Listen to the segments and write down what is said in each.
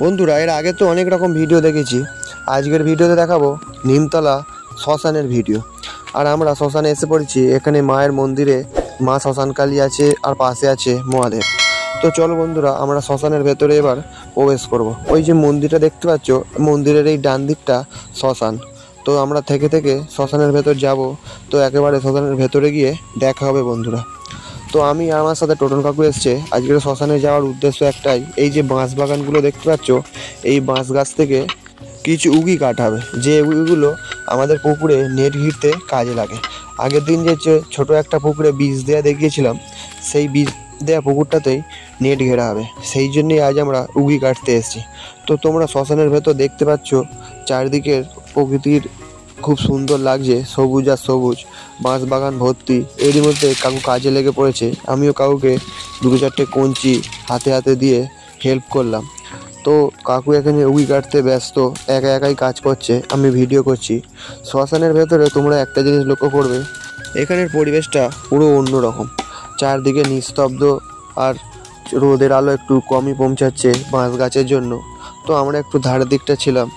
বন্ধুরা, এর আগে তো অনেক রকম ভিডিও দেখেছি। আজকের ভিডিওতে দেখাবো নিমতলা শ্মশানের ভিডিও। আর আমরা শ্মশানে এসে পড়েছি। এখানে মায়ের মন্দিরে মা শ্মশানকালী আছে আর পাশে আছে মহাদেব। তো চলো বন্ধুরা, আমরা শ্মশানের ভেতরে এবার প্রবেশ করব। ওই যে মন্দিরটা দেখতে পাচ্ছ, মন্দিরের এই ডান দিকটা শ্মশান। তো আমরা থেকে থেকে শ্মশানের ভেতর যাব। তো একেবারে শ্মশানের ভেতরে গিয়ে দেখা হবে বন্ধুরা। তো আমি আমার সাথে টোটন কাকু এসছে। আজকের শ্মশানে যাওয়ার উদ্দেশ্য একটাই, এই যে বাঁশ বাগানগুলো দেখতে পাচ্ছ, এই বাঁশ গাছ থেকে কিছু উগি কাটা হবে। যে উগিগুলো আমাদের পুকুরে নেট ঘিরতে কাজে লাগে। আগের দিন যে ছোটো একটা পুকুরে বীজ দেওয়া দেখিয়েছিলাম, সেই বীজ দেওয়া পুকুরটাতেই নেট ঘেরা হবে। সেই জন্যই আজ আমরা উগি কাটতে এসেছি। তো তোমরা শ্মশানের ভেতর দেখতে পাচ্ছ চারদিকের প্রকৃতির খুব সুন্দর লাগছে, সবুজ আর সবুজ, বাঁশ বাগান ভর্তি। এরই মধ্যে কাকু কাজে লেগে পড়েছে। আমিও কাকুকে দুটো চারটে কঞ্চি হাতে হাতে দিয়ে হেল্প করলাম। তো কাকু এখানে উগি কাটতে ব্যস্ত, একা একাই কাজ করছে, আমি ভিডিও করছি। শ্মশানের ভেতরে তোমরা একটা জিনিস লক্ষ্য করবে, এখানের পরিবেশটা পুরো অন্যরকম। চারদিকে নিস্তব্ধ আর রোদের আলো একটু কমই পৌঁছাচ্ছে বাঁশ গাছের জন্য। তো আমরা একটু ধারের দিকটা ছিলাম।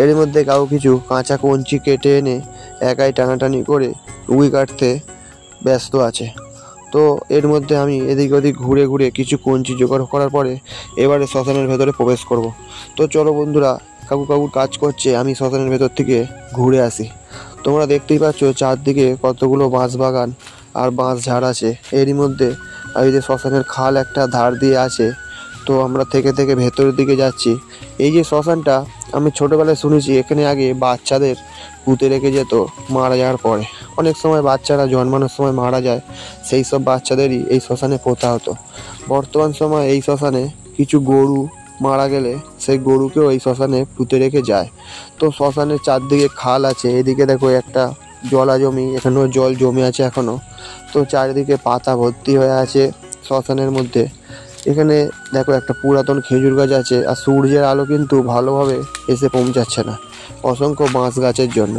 এর মধ্যে কাকু কিছু কাঁচা কঞ্চি কেটে এনে একাই টানাটানি করে উগি কাটতে ব্যস্ত আছে। তো এর মধ্যে আমি এদিক ওদিক ঘুরে ঘুরে কিছু কঞ্চি জোগাড় করার পরে এবারে শ্মশানের ভেতরে প্রবেশ করব। তো চলো বন্ধুরা, কাকুর কাজ করছে, আমি শ্মশানের ভেতর থেকে ঘুরে আসি। তোমরা দেখতেই পাচ্ছ চারদিকে কতগুলো বাঁশ বাগান আর বাঁশ ঝাড় আছে। এরই মধ্যে এই যে শ্মশানের খাল একটা ধার দিয়ে আছে। তো আমরা থেকে থেকে ভেতরের দিকে যাচ্ছি। এই যে শ্মশানটা, আমি ছোটোবেলায় শুনেছি এখানে আগে বাচ্চাদের পুঁতে রেখে যেত মারা যাওয়ার পরে। অনেক সময় বাচ্চারা জন্মানোর সময় মারা যায়, সেই সব বাচ্চাদেরই এই শ্মশানে পোঁতা হতো। বর্তমান সময় এই শ্মশানে কিছু গরু মারা গেলে সেই গরুকেও এই শ্মশানে পুঁতে রেখে যায়। তো শ্মশানের চারদিকে খাল আছে। এদিকে দেখো একটা জলা জমি, এখানেও জল জমে আছে এখনও। তো চারিদিকে পাতা ভর্তি হয়ে আছে শ্মশানের মধ্যে। এখানে দেখো একটা পুরাতন খেজুর গাছ আছে, আর সূর্যের আলো কিন্তু ভালোভাবে এসে পৌঁছাচ্ছে না অসংখ্য বাঁশ গাছের জন্য।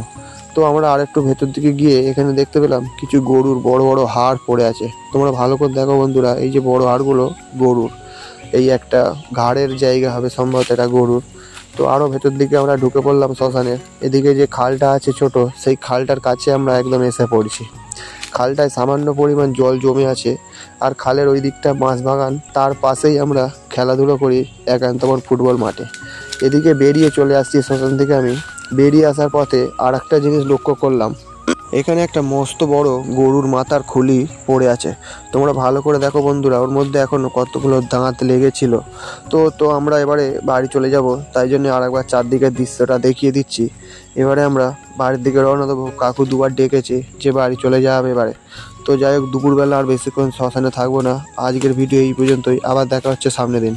তো আমরা আরেকটু ভেতর দিকে গিয়ে এখানে দেখতে পেলাম কিছু গরুর বড় বড় হাড় পড়ে আছে। তোমরা ভালো করে দেখো বন্ধুরা, এই যে বড় হাড়গুলো গরুর, এই একটা ঘাড়ের জায়গা হবে সম্ভবত এটা গরুর। তো আরও ভেতর দিকে আমরা ঢুকে পড়লাম শ্মশানের। এদিকে যে খালটা আছে ছোট, সেই খালটার কাছে আমরা একদম এসে পড়ছি। খালটায় সামান্য পরিমাণ জল জমে আছে, আর খালের ওই দিকটা বাঁশ বাগান, তার পাশেই আমরা খেলাধুলো করি একান্তমন ফুটবল মাঠে। এদিকে বেরিয়ে চলে আসছি শ্মশান থেকে। আমি বেরিয়ে আসার পথে আর একটা জিনিস লক্ষ্য করলাম, এখানে একটা মস্ত বড় গরুর মাথার খুলি পড়ে আছে। তোমরা ভালো করে দেখো বন্ধুরা, ওর মধ্যে এখনও কতগুলো দাঁত লেগেছিল। তো আমরা এবারে বাড়ি চলে যাব, তাই জন্য আরেকবার চারদিকের দৃশ্যটা দেখিয়ে দিচ্ছি। এবারে আমরা বাড়ির দিকে রওনা দেবো। কাকু দুবার ডেকেছে যে বাড়ি চলে যাবে এবারে। তো যাই হোক, দুপুরবেলা আর বেশিক্ষণ শ্মশানে থাকবো না। আজকের ভিডিও এই পর্যন্তই, আবার দেখা হচ্ছে সামনের দিন।